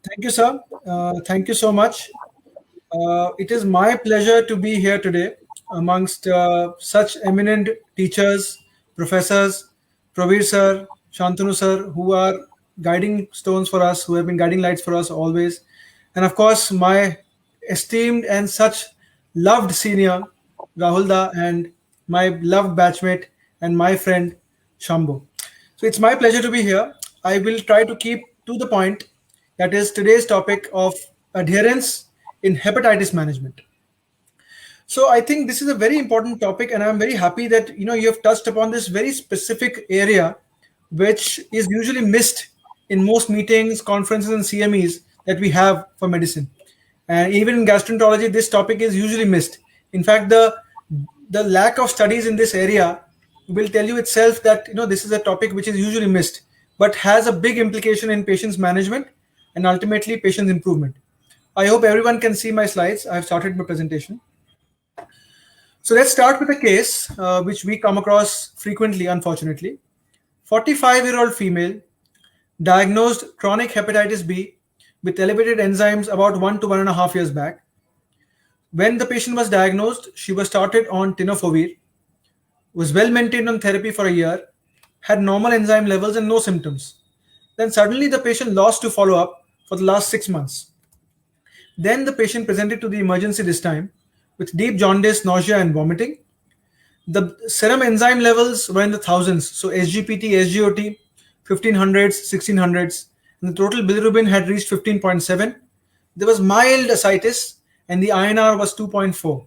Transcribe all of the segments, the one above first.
Thank you, sir. Thank you so much. It is my pleasure to be here today amongst such eminent teachers, professors, Pravir sir, Shantanu sir, who are guiding stones for us, who have been guiding lights for us always. And of course, my esteemed and such loved senior, Rahul Da, and my loved batchmate and my friend, Shambhu. So it's my pleasure to be here. I will try to keep to the point, that is today's topic of adherence in hepatitis management. So I think this is a very important topic, and I'm very happy that you have touched upon this very specific area, which is usually missed in most meetings, conferences, and CMEs that we have for medicine. And even in gastroenterology, this topic is usually missed. In fact, the lack of studies in this area will tell you itself that this is a topic which is usually missed, but has a big implication in patients management and ultimately patients improvement. I hope everyone can see my slides. I've started my presentation. So let's start with a case which we come across frequently, unfortunately. 45-year-old female diagnosed chronic hepatitis B with elevated enzymes about 1 to 1.5 years back. When the patient was diagnosed, she was started on tenofovir, was well maintained on therapy for a year, had normal enzyme levels and no symptoms. Then suddenly the patient lost to follow up for the last 6 months. Then the patient presented to the emergency this time with deep jaundice, nausea, and vomiting. The serum enzyme levels were in the thousands, so SGPT, SGOT, 1500s, 1600s, and the total bilirubin had reached 15.7. There was mild ascites, and the INR was 2.4.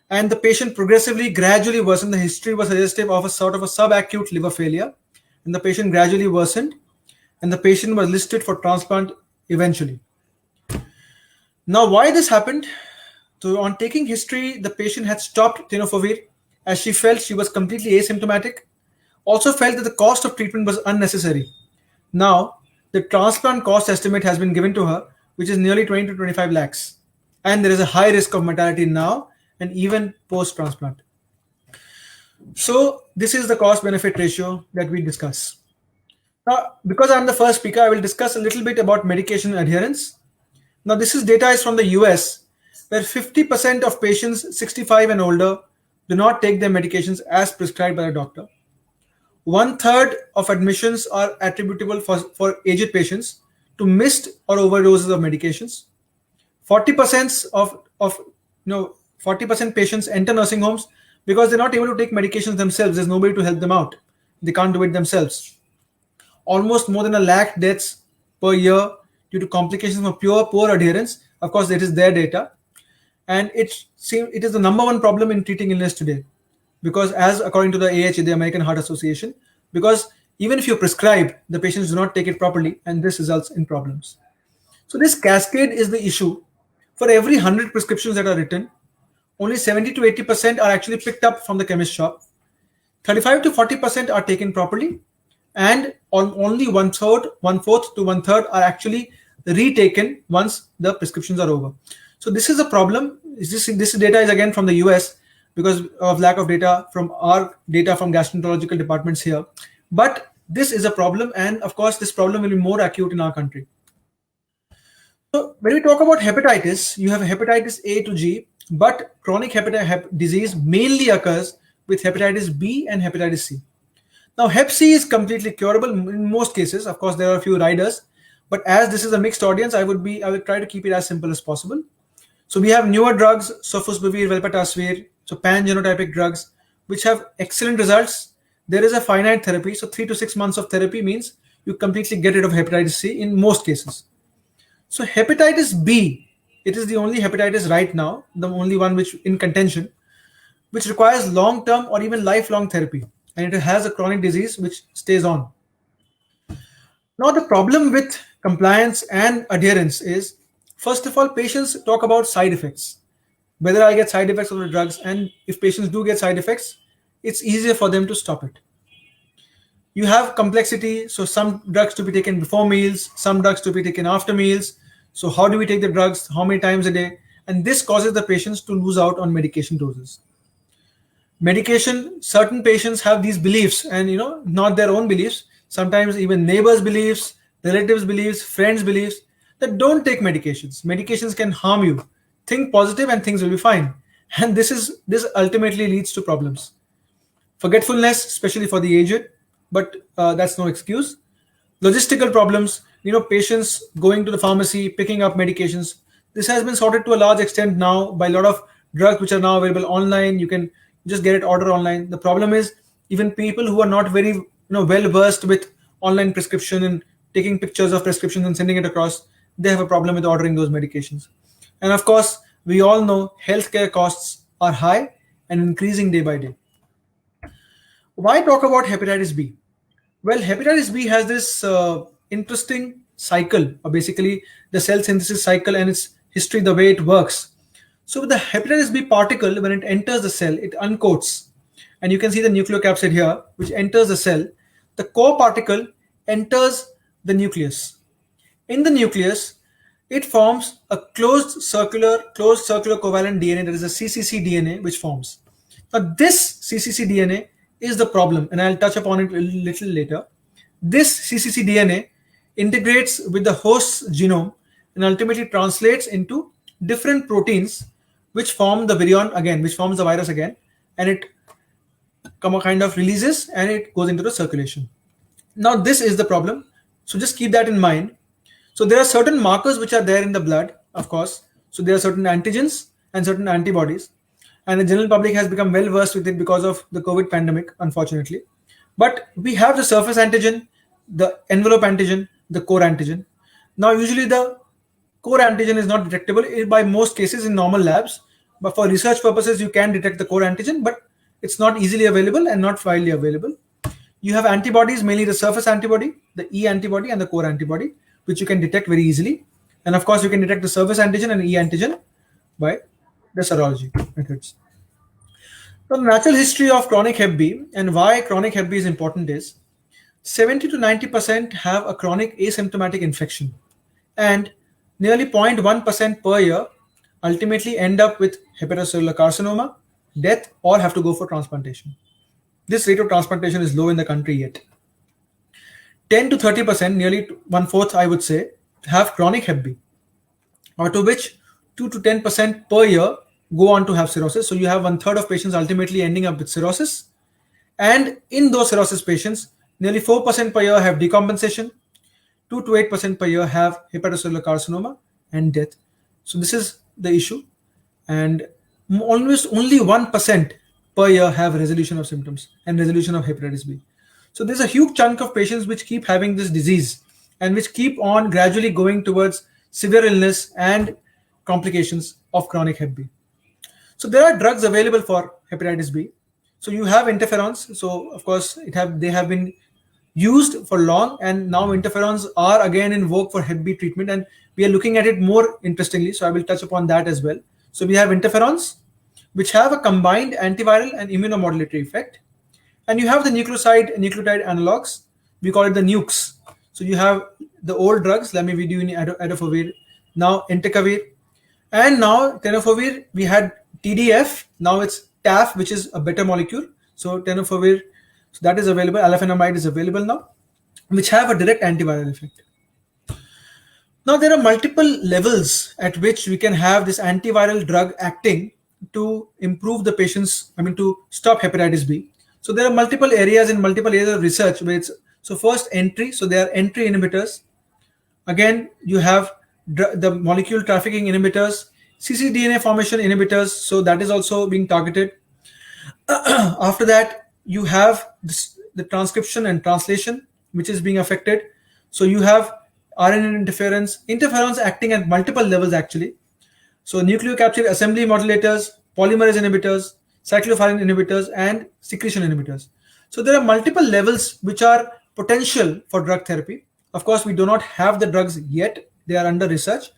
And the patient progressively, gradually worsened. The history was suggestive of a sort of a subacute liver failure, and the patient gradually worsened, and the patient was listed for transplant eventually. Now, why this happened? So, on taking history, the patient had stopped tenofovir as she felt she was completely asymptomatic. Also felt that the cost of treatment was unnecessary. Now, the transplant cost estimate has been given to her, which is nearly 20 to 25 lakhs. And there is a high risk of mortality now and even post-transplant. So, this is the cost-benefit ratio that we discuss. Now, because I'm the first speaker, I will discuss a little bit about medication adherence. Now, this is data is from the US, where 50% of patients 65 and older do not take their medications as prescribed by a doctor. 1/3 of admissions are attributable for aged patients to missed or overdoses of medications. 40% of 40% patients enter nursing homes because they're not able to take medications themselves. There's nobody to help them out. They can't do it themselves. Almost more than 1 lakh deaths per year due to complications of poor adherence. Of course, it is their data. And it is the number one problem in treating illness today. Because as according to the AHA, the American Heart Association, because even if you prescribe, the patients do not take it properly, and this results in problems. So this cascade is the issue. For every 100 prescriptions that are written, only 70 to 80% are actually picked up from the chemist shop. 35 to 40% are taken properly, and only 1/4 to 1/3 are actually retaken once the prescriptions are over. So this is a problem. This data is again from the US because of lack of data from our data from gastroenterological departments here. But this is a problem, and of course this problem will be more acute in our country. So when we talk about hepatitis, you have hepatitis A to G, but chronic hepatitis disease mainly occurs with hepatitis B and hepatitis C. Now, Hep C is completely curable in most cases. Of course, there are a few riders, but as this is a mixed audience, I will try to keep it as simple as possible. So we have newer drugs, sofosbuvir, velpatasvir, so pan-genotypic drugs, which have excellent results. There is a finite therapy, so 3 to 6 months of therapy means you completely get rid of hepatitis C in most cases. So hepatitis B, it is the only hepatitis right now, the only one which in contention, which requires long-term or even lifelong therapy, and it has a chronic disease which stays on. Now the problem with compliance and adherence is, first of all, patients talk about side effects, whether I get side effects of the drugs, and if patients do get side effects, it's easier for them to stop it. You have complexity, so some drugs to be taken before meals, some drugs to be taken after meals. So how do we take the drugs, how many times a day? And this causes the patients to lose out on medication doses. Medication, certain patients have these beliefs, and not their own beliefs, sometimes even neighbors' beliefs, relatives' beliefs, friends' beliefs, that don't take medications. Medications can harm you. Think positive and things will be fine. And this ultimately leads to problems. Forgetfulness, especially for the aged, but that's no excuse. Logistical problems, patients going to the pharmacy, picking up medications. This has been sorted to a large extent now by a lot of drugs which are now available online. You can just get it order online. The problem is even people who are not very well versed with online prescription and taking pictures of prescriptions and sending it across, they have a problem with ordering those medications. And of course, we all know healthcare costs are high and increasing day by day. Why talk about hepatitis B? Well, hepatitis B has this interesting cycle, or basically the cell synthesis cycle and its history, the way it works. So, with the hepatitis B particle, when it enters the cell, it uncoats. And you can see the nucleocapsid here, which enters the cell. The core particle enters the nucleus. In the nucleus, it forms a closed circular covalent DNA, that is a CCC DNA, which forms. Now, this CCC DNA is the problem, and I'll touch upon it a little later. This CCC DNA integrates with the host's genome and ultimately translates into different proteins which form the virion again, which forms the virus again, and it kind of releases and it goes into the circulation. Now, this is the problem. So just keep that in mind. So there are certain markers which are there in the blood, of course. So there are certain antigens and certain antibodies. And the general public has become well versed with it because of the COVID pandemic, unfortunately. But we have the surface antigen, the envelope antigen, the core antigen. Now, usually the core antigen is not detectable by most cases in normal labs. But for research purposes, you can detect the core antigen, but it's not easily available and not widely available. You have antibodies, mainly the surface antibody, the E antibody, and the core antibody, which you can detect very easily. And of course, you can detect the surface antigen and E antigen by the serology methods. So, the natural history of chronic Hep B and why chronic Hep B is important is 70 to 90% have a chronic asymptomatic infection, and nearly 0.1% per year ultimately end up with hepatocellular carcinoma, death, or have to go for transplantation. This rate of transplantation is low in the country yet. 10 to 30%, nearly one-fourth, I would say, have chronic Hep B, out of which 2 to 10% per year go on to have cirrhosis. So you have one-third of patients ultimately ending up with cirrhosis. And in those cirrhosis patients, nearly 4% per year have decompensation, 2 to 8% per year have hepatocellular carcinoma and death. So this is the issue. And almost only 1% per year have resolution of symptoms and resolution of hepatitis B. So there's a huge chunk of patients which keep having this disease and which keep on gradually going towards severe illness and complications of chronic Hep B. So there are drugs available for hepatitis B. So you have interferons. So of course they have been used for long, and now interferons are again in vogue for Hep B treatment, and we are looking at it more interestingly. So I will touch upon that as well. So we have interferons, which have a combined antiviral and immunomodulatory effect. And you have the nucleotide analogs. We call it the nukes. So you have the old drugs, lamivudine, adofovir, now entecavir. And now tenofovir, we had TDF, now it's TAF, which is a better molecule. So tenofovir, so that is available, alafenamide is available now, which have a direct antiviral effect. Now there are multiple levels at which we can have this antiviral drug acting to improve the patient's, to stop hepatitis B. So there are multiple areas of research where so first entry, so there are entry inhibitors. Again, you have the molecule trafficking inhibitors, cccDNA formation inhibitors, so that is also being targeted. After that, you have the transcription and translation, which is being affected. So you have RNA interferons acting at multiple levels actually. So nucleocapsid assembly modulators, polymerase inhibitors, cyclophilin inhibitors, and secretion inhibitors. So there are multiple levels which are potential for drug therapy. Of course, we do not have the drugs yet. They are under research.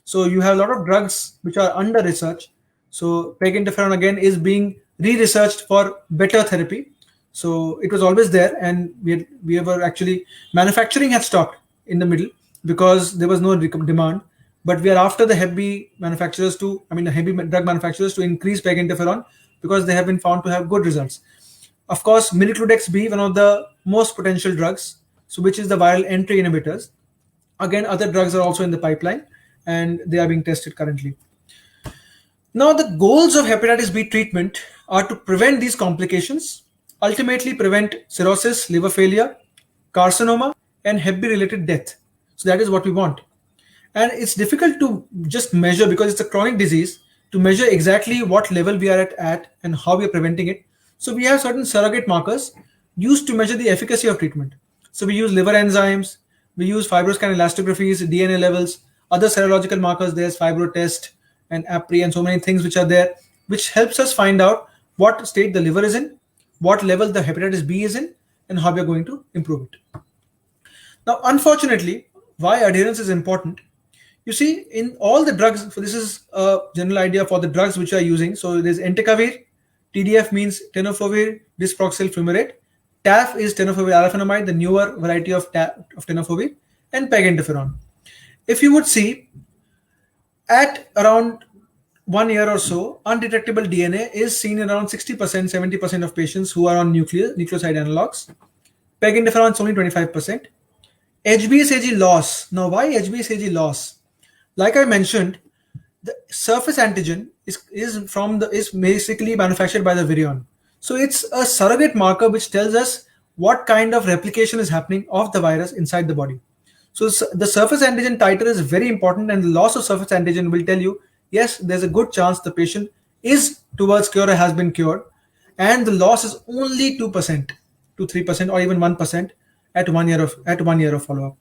So you have a lot of drugs which are under research. So PEG interferon again is being re-researched for better therapy. So it was always there, and we were actually, manufacturing had stopped in the middle because there was no demand. But we are after the Hep B manufacturers the Hep B drug manufacturers to increase PEG interferon because they have been found to have good results. Of course, Minicludex B, one of the most potential drugs, so which is the viral entry inhibitors. Again, other drugs are also in the pipeline and they are being tested currently. Now, the goals of hepatitis B treatment are to prevent these complications, ultimately prevent cirrhosis, liver failure, carcinoma, and Hep B related death. So, that is what we want. And it's difficult to just measure because it's a chronic disease to measure exactly what level we are at and how we are preventing it. So, we have certain surrogate markers used to measure the efficacy of treatment. So, we use liver enzymes, we use fibroscan elastographies, DNA levels, other serological markers. There's fibrotest and APRI and so many things which are there, which helps us find out what state the liver is in, what level the hepatitis B is in, and how we are going to improve it. Now, unfortunately, why adherence is important. You see, in all the drugs, so this is a general idea for the drugs which are using. So there's entecavir, TDF means tenofovir disoproxil fumarate, TAF is tenofovir alafenamide, the newer variety of tenofovir, and peg interferon. If you would see, at around 1 year or so, undetectable DNA is seen in around 60%, 70% of patients who are on nucleoside analogs. Peg interferon is only 25%. HbA1c loss. Now, why HbA1c loss? Like I mentioned, the surface antigen is basically manufactured by the virion. So it's a surrogate marker which tells us what kind of replication is happening of the virus inside the body. So the surface antigen titer is very important, and the loss of surface antigen will tell you, yes, there's a good chance the patient is towards cure or has been cured, and the loss is only 2% to 3% or even 1% at 1 year of follow-up.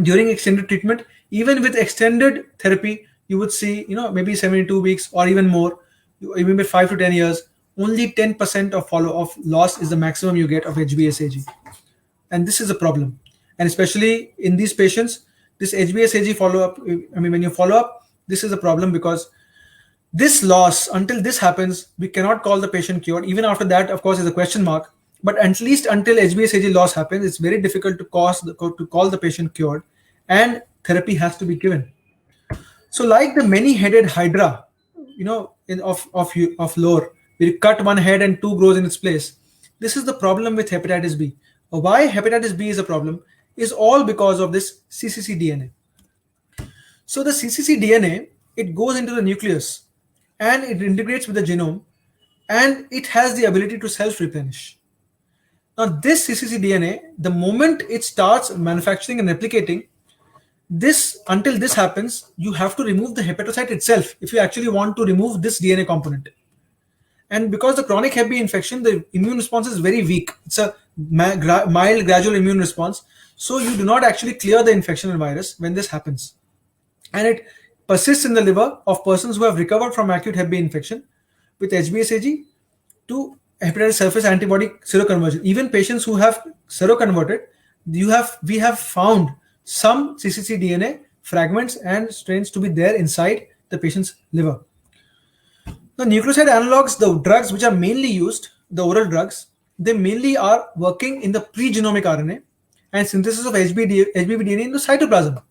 During extended treatment, even with extended therapy, you would see, maybe 72 weeks or even more, even with 5 to 10 years, only 10% of loss is the maximum you get of HbA1c. And this is a problem. And especially in these patients, this HbA1c follow-up, when you follow up, this is a problem because this loss, until this happens, we cannot call the patient cured. Even after that, of course, is a question mark. But at least until HbA1c loss happens, it's very difficult to call the patient cured, and therapy has to be given. So, like the many-headed hydra, of lore, we cut one head and two grows in its place. This is the problem with hepatitis B. Why hepatitis B is a problem is all because of this cccDNA. So the cccDNA, it goes into the nucleus and it integrates with the genome, and it has the ability to self-replenish. Now, this cccDNA, the moment it starts manufacturing and replicating, until this happens, you have to remove the hepatocyte itself if you actually want to remove this DNA component. And because the chronic Hep B infection, the immune response is very weak. It's a mild, gradual immune response. So you do not actually clear the infection and virus when this happens. And it persists in the liver of persons who have recovered from acute Hep B infection with HbA1c to hepatitis surface antibody seroconversion. Even patients who have seroconverted, we have found some cccDNA fragments and strains to be there inside the patient's liver. The nucleoside analogs, the drugs which are mainly used, the oral drugs, they mainly are working in the pre-genomic RNA and synthesis of HBV DNA in the cytoplasm.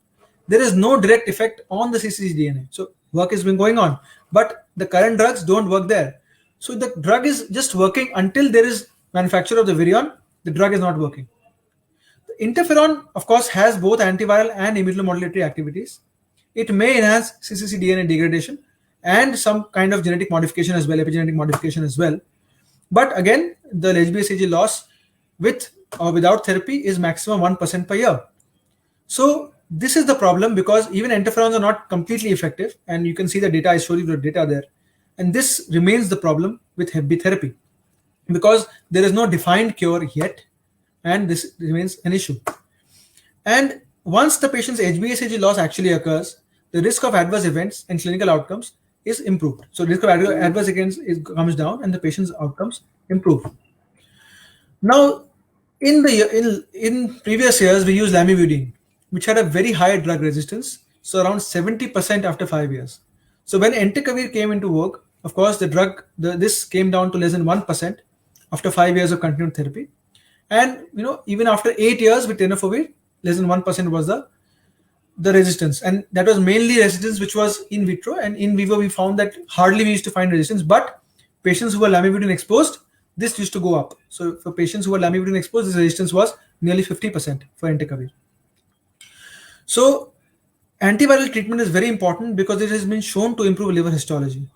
There is no direct effect on the cccDNA. So work has been going on, but the current drugs don't work there. So the drug is just working until there is manufacture of the virion. The drug is not working. The interferon, of course, has both antiviral and immunomodulatory activities. It may enhance cccDNA degradation and some kind of genetic modification as well, epigenetic modification as well. But again, the HbA1c loss with or without therapy is maximum 1% per year. So this is the problem, because even interferons are not completely effective, and you can see the data. I showed you the data there, and this remains the problem with Hep B therapy because there is no defined cure yet, and this remains an issue. And once the patient's HbA1c loss actually occurs, the risk of adverse events and clinical outcomes is improved. So risk of adverse events comes down and the patient's outcomes improve. Now, in previous years, we used lamivudine, which had a very high drug resistance, so around 70% after 5 years. So when entecavir came into work, of course, this came down to less than 1% after 5 years of continued therapy. And even after 8 years with tenofovir, less than 1% was the resistance, and that was mainly resistance which was in vitro, and in vivo we found that hardly we used to find resistance. But patients who were lamivudine exposed, this used to go up. So for patients who were lamivudine exposed, this resistance was nearly 50% for entecavir. So antiviral treatment is very important because it has been shown to improve liver histology.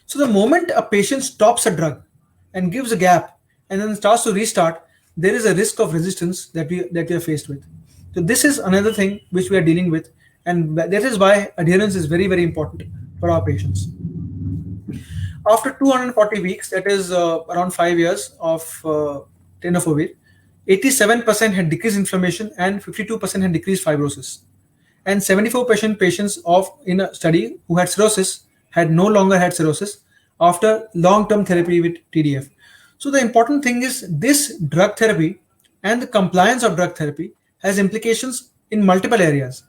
So the moment a patient stops a drug and gives a gap and then starts to restart, there is a risk of resistance that we are faced with. So this is another thing which we are dealing with, and that is why adherence is very, very important for our patients. After 240 weeks, that is around 5 years of tenofovir, 87% had decreased inflammation and 52% had decreased fibrosis. And 74% patients of in a study who had cirrhosis had no longer had cirrhosis after long-term therapy with TDF. So the important thing is this drug therapy and the compliance of drug therapy has implications in multiple areas,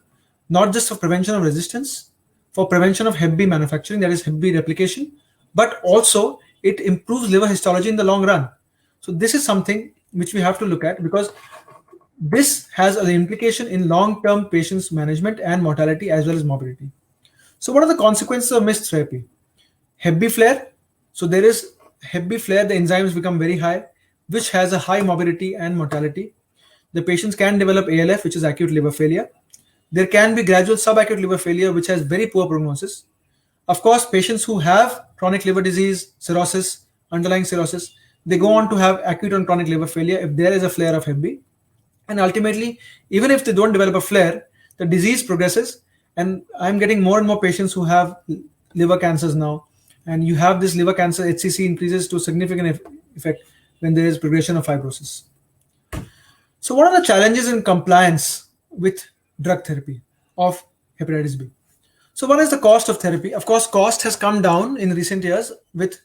not just for prevention of resistance, for prevention of Hep B manufacturing, that is Hep B replication, but also it improves liver histology in the long run. So this is something which we have to look at because this has an implication in long-term patients management and mortality as well as morbidity. So what are the consequences of missed therapy? Hep B flare. So there is Hep B flare, the enzymes become very high, which has a high morbidity and mortality. The patients can develop ALF, which is acute liver failure. There can be gradual subacute liver failure, which has very poor prognosis. Of course, patients who have chronic liver disease, cirrhosis, underlying cirrhosis, they go on to have acute and chronic liver failure if there is a flare of Hep B. And ultimately, even if they don't develop a flare, the disease progresses. And I'm getting more and more patients who have liver cancers now. And you have this liver cancer, HCC increases to significant effect when there is progression of fibrosis. So what are the challenges in compliance with drug therapy of hepatitis B? So one is the cost of therapy. Of course, cost has come down in recent years with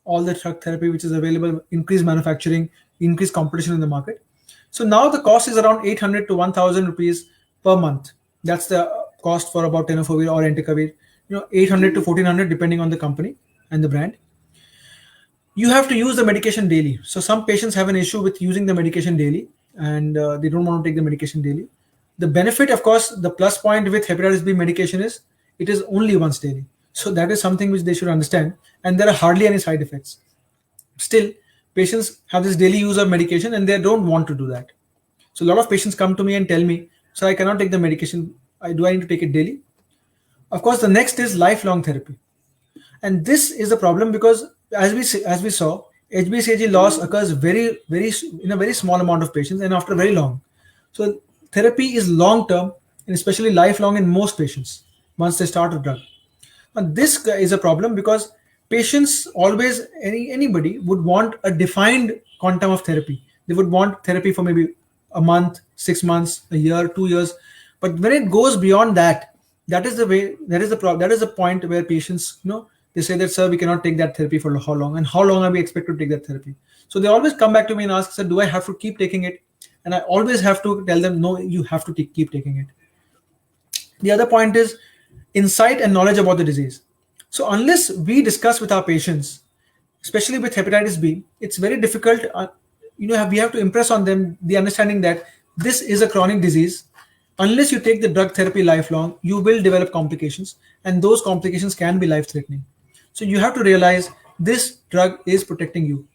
all the drug therapy which is available, increased manufacturing, increased competition in the market. So now the cost is around 800 to 1,000 rupees per month. That's the cost for about tenofovir or entecavir. 800 to 1,400 depending on the company and the brand. You have to use the medication daily. So some patients have an issue with using the medication daily and they don't want to take the medication daily. The benefit, of course, the plus point with hepatitis B medication is it is only once daily. So that is something which they should understand. And there are hardly any side effects. Still, patients have this daily use of medication and they don't want to do that. So a lot of patients come to me and tell me, so I cannot take the medication. Do I need to take it daily? Of course, the next is lifelong therapy. And this is a problem because as we saw, HbA1c loss occurs very in a very small amount of patients and after very long. So therapy is long term and especially lifelong in most patients once they start a drug. And this is a problem because patients always, anybody would want a defined quantum of therapy. They would want therapy for maybe a month, 6 months, a year, 2 years. But when it goes beyond that, that is the point where patients, they say that, sir, we cannot take that therapy for how long, and how long are we expected to take that therapy? So they always come back to me and ask, sir, do I have to keep taking it? And I always have to tell them, no, you have to keep taking it. The other point is insight and knowledge about the disease. So unless we discuss with our patients, especially with hepatitis B, it's very difficult. We have to impress on them the understanding that this is a chronic disease. Unless you take the drug therapy lifelong, you will develop complications, and those complications can be life-threatening. So you have to realize this drug is protecting you.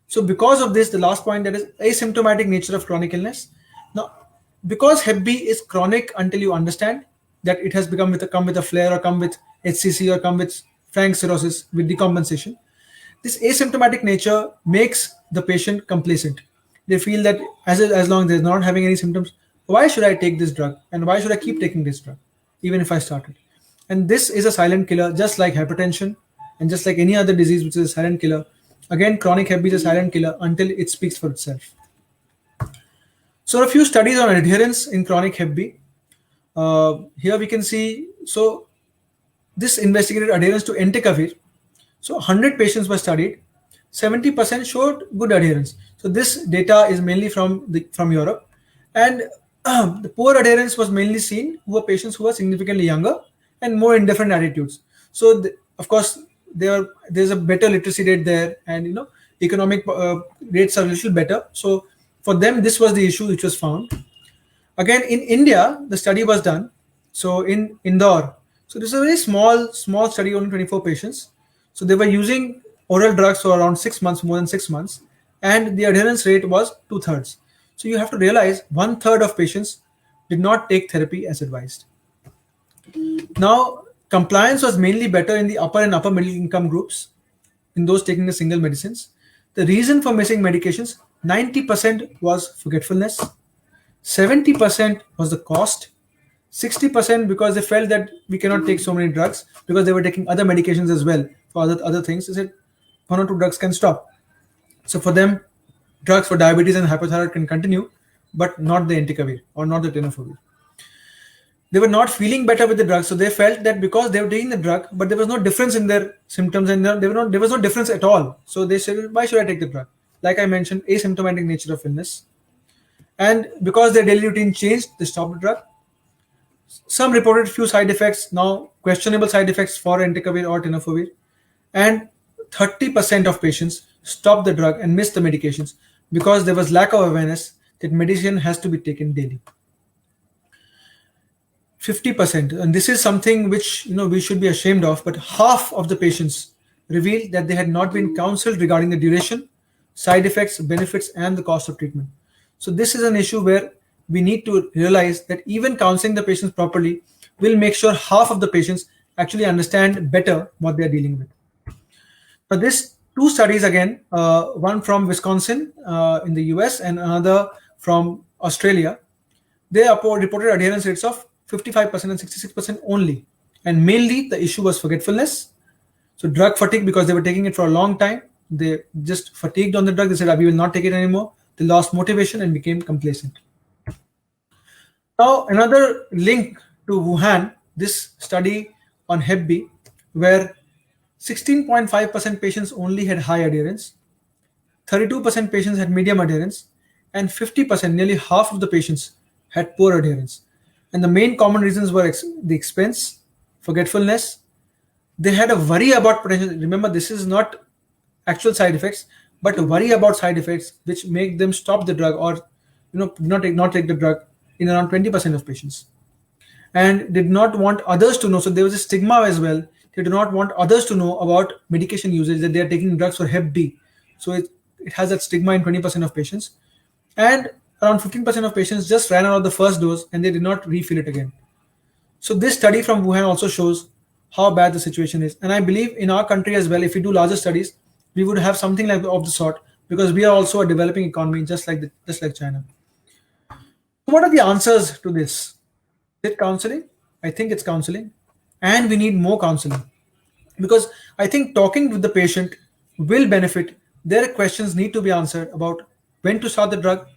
So because of this, the last point, that is asymptomatic nature of chronic illness. Now, because Hep B is chronic until you understand that it has come with a flare or come with HCC or come with frank cirrhosis with decompensation, this asymptomatic nature makes the patient complacent. They feel that as long as they're not having any symptoms, why should I take this drug? And why should I keep taking this drug, even if I started? And this is a silent killer, just like hypertension and just like any other disease which is a silent killer. Again, chronic Hep B is a silent killer until it speaks for itself. So a few studies on adherence in chronic Hep B. Here we can see, so this investigated adherence to entecavir. So 100 patients were studied. 70% showed good adherence. So this data is mainly from Europe. And the poor adherence was mainly seen who were patients who were significantly younger and more indifferent attitudes. So of course, there's a better literacy rate there, and economic rates are a little better. So for them, this was the issue which was found. Again, in India, the study was done. So in Indore, so this is a very small study, only 24 patients. So they were using oral drugs for around 6 months, more than 6 months, and the adherence rate was 2/3. So you have to realize 1/3 of patients did not take therapy as advised. Now, compliance was mainly better in the upper and upper middle income groups, in those taking the single medicines. The reason for missing medications, 90% was forgetfulness, 70% was the cost, 60% because they felt that we cannot take so many drugs because they were taking other medications as well for other things. They said one or two drugs can stop. So for them, drugs for diabetes and hypothyroid can continue, but not the entecavir or not the tenofovir. They were not feeling better with the drug, so they felt that because they were taking the drug, but there was no difference in their symptoms, and there was no difference at all. So they said, why should I take the drug? Like I mentioned, asymptomatic nature of illness, and because their daily routine changed, they stopped the drug. Some reported few side effects, now questionable side effects for entecavir or tenofovir, and 30% of patients stopped the drug and missed the medications because there was lack of awareness that medicine has to be taken daily. 50%, and this is something which we should be ashamed of, but half of the patients revealed that they had not been counseled regarding the duration, side effects, benefits, and the cost of treatment. So this is an issue where we need to realize that even counseling the patients properly will make sure half of the patients actually understand better what they are dealing with. But this two studies again, one from Wisconsin in the US and another from Australia, they reported adherence rates of 55% and 66% only. And mainly the issue was forgetfulness. So drug fatigue, because they were taking it for a long time. They just fatigued on the drug. They said, we will not take it anymore. They lost motivation and became complacent. Now, another link to Wuhan, this study on Hep B, where 16.5% patients only had high adherence, 32% patients had medium adherence, and 50%, nearly half of the patients, had poor adherence. And the main common reasons were the expense, forgetfulness. They had a worry about potential. Remember, this is not actual side effects, but a worry about side effects which make them stop the drug or not take the drug in around 20% of patients. And did not want others to know. So there was a stigma as well. They do not want others to know about medication usage, that they are taking drugs for Hep B. So it has that stigma in 20% of patients. And around 15% of patients just ran out of the first dose and they did not refill it again. So this study from Wuhan also shows how bad the situation is. And I believe in our country as well, if we do larger studies, we would have something like of the sort, because we are also a developing economy, just like China. So what are the answers to this? Is it counseling? I think it's counseling. And we need more counseling. Because I think talking with the patient will benefit. Their questions need to be answered about when to start the drug,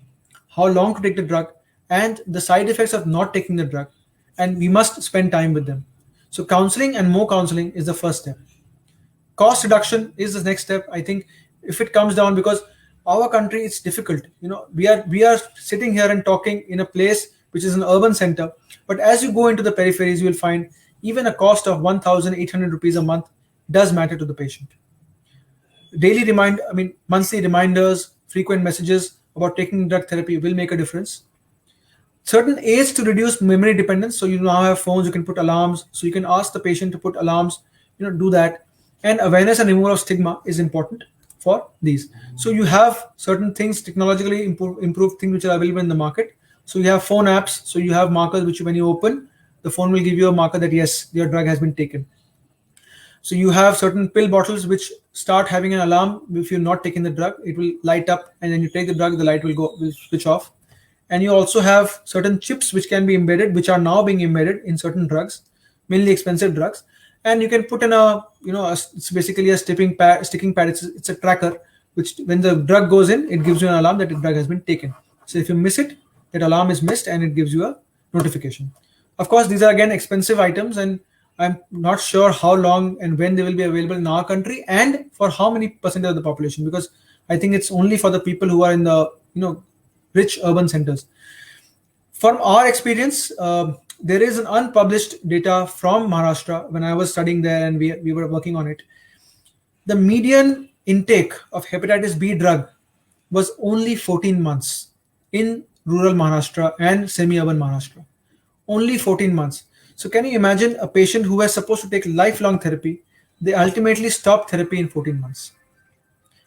how long to take the drug, and the side effects of not taking the drug. And we must spend time with them. So counseling and more counseling is the first step. Cost reduction is the next step. I think if it comes down, because our country, it's difficult. We are sitting here and talking in a place which is an urban center. But as you go into the peripheries, you will find even a cost of 1,800 rupees a month does matter to the patient. Monthly reminders, frequent messages about taking drug therapy will make a difference. Certain aids to reduce memory dependence. So you now have phones, you can put alarms. So you can ask the patient to put alarms, do that. And awareness and removal of stigma is important for these. So you have certain things, technologically improved things which are available in the market. So you have phone apps. So you have markers which when you open, the phone will give you a marker that yes, your drug has been taken. So you have certain pill bottles which start having an alarm. If you're not taking the drug, it will light up, and then you take the drug, the light will switch off. And you also have certain chips which can be embedded, which are now being embedded in certain drugs, mainly expensive drugs. And you can put in it's basically a sticking pad. It's a tracker, which when the drug goes in, it gives you an alarm that the drug has been taken. So if you miss it, that alarm is missed and it gives you a notification. Of course, these are again expensive items, and I'm not sure how long and when they will be available in our country and for how many percent of the population, because I think it's only for the people who are in the rich urban centers. From our experience, there is an unpublished data from Maharashtra when I was studying there and we were working on it. The median intake of hepatitis B drug was only 14 months in rural Maharashtra and semi-urban Maharashtra. Only 14 months. So can you imagine a patient who was supposed to take lifelong therapy, they ultimately stop therapy in 14 months.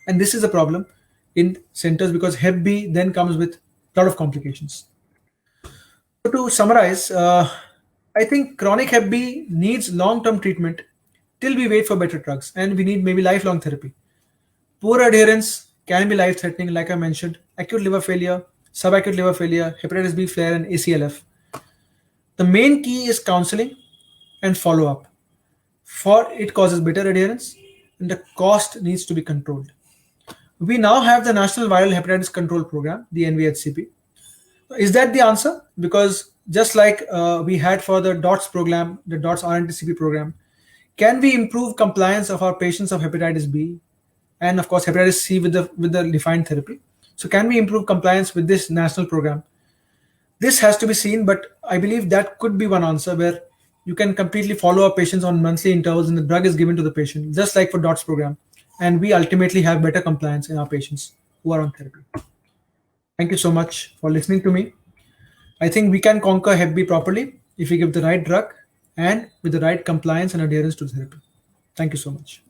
And this is a problem in centers because Hep B then comes with a lot of complications. So to summarize, I think chronic Hep B needs long-term treatment till we wait for better drugs, and we need maybe lifelong therapy. Poor adherence can be life-threatening, like I mentioned. Acute liver failure, subacute liver failure, hepatitis B flare, and ACLF. The main key is counseling and follow-up. For it causes better adherence, and the cost needs to be controlled. We now have the National Viral Hepatitis Control Program, the NVHCP. Is that the answer? Because just like we had for the DOTS program, the DOTS RNTCP program, can we improve compliance of our patients of hepatitis B and of course hepatitis C with the defined therapy? So can we improve compliance with this national program? This has to be seen, but I believe that could be one answer where you can completely follow up patients on monthly intervals and the drug is given to the patient, just like for DOTS program. And we ultimately have better compliance in our patients who are on therapy. Thank you so much for listening to me. I think we can conquer Hep B properly if we give the right drug and with the right compliance and adherence to therapy. Thank you so much.